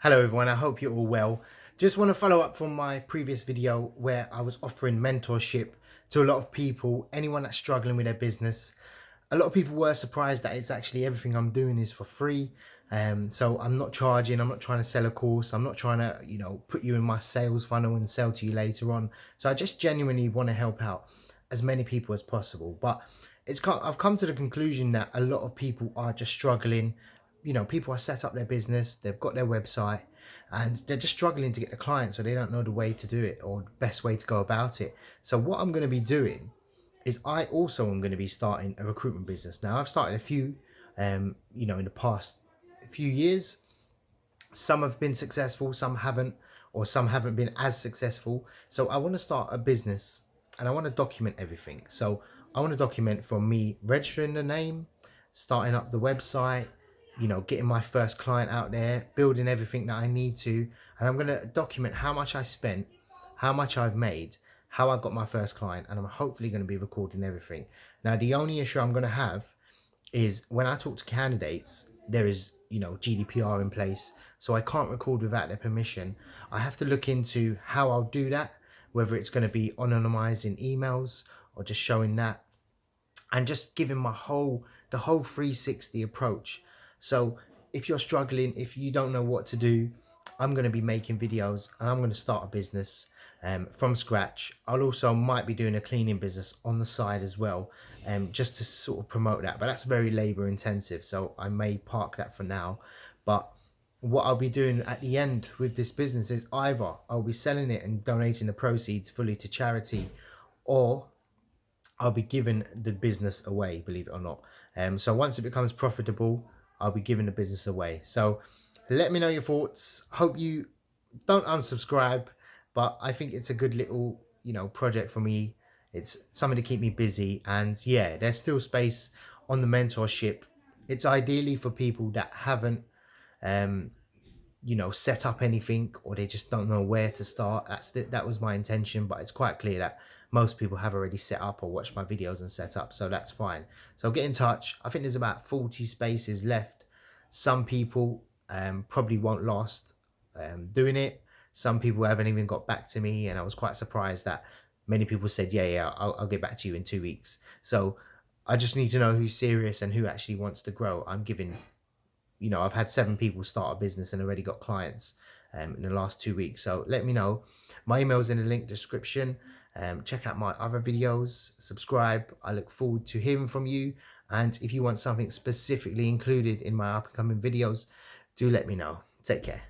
Hello everyone, I hope you're all well. Just want to follow up from my previous video where I was offering mentorship to a lot of people, anyone that's struggling with their business. A lot of people were surprised that it's actually everything I'm doing is for free. So I'm not charging, I'm not trying to sell a course, I'm not trying to, put you in my sales funnel and sell to you later on. So I just genuinely want to help out as many people as possible. But I've come to the conclusion that a lot of people are just struggling. People are set up their business, they've got their website, and they're just struggling to get the clients, so they don't know the way to do it or the best way to go about it. So what I'm going to be doing is I also am going to be starting a recruitment business. Now I've started a few, in the past few years. Some have been successful, some haven't, or some haven't been as successful. So I want to start a business and I want to document everything. So I want to document from me registering the name, starting up the website, getting my first client out there, building everything that I need to. And I'm going to document how much I spent, how much I've made, how I got my first client, and I'm hopefully going to be recording everything. Now, the only issue I'm going to have is when I talk to candidates, there is, GDPR in place. So I can't record without their permission. I have to look into how I'll do that, whether it's going to be anonymizing emails or just showing that and just giving the whole 360 approach. So if you're struggling, if you don't know what to do, I'm going to be making videos and I'm going to start a business from scratch. I'll also might be doing a cleaning business on the side as well, just to sort of promote that, but that's very labor intensive, so I may park that for now. But what I'll be doing at the end with this business is either I'll be selling it and donating the proceeds fully to charity, or I'll be giving the business away, believe it or not. So once it becomes profitable, I'll be giving the business away. So let me know your thoughts. Hope you don't unsubscribe, but I think it's a good little, project for me. It's something to keep me busy. And yeah, there's still space on the mentorship. It's ideally for people that haven't, um, set up anything, or they just don't know where to start. That was my intention, but it's quite clear that most people have already set up or watched my videos and set up, so that's fine. So get in touch. I think there's about 40 spaces left. Some people probably won't last doing it. Some people haven't even got back to me, and I was quite surprised that many people said, yeah, I'll get back to you in 2 weeks. So I just need to know who's serious and who actually wants to grow. I'm giving, I've had 7 people start a business and already got clients in the last 2 weeks. So let me know. My email's in the link description. Check out my other videos, subscribe. I look forward to hearing from you. And if you want something specifically included in my upcoming videos, do let me know. Take care.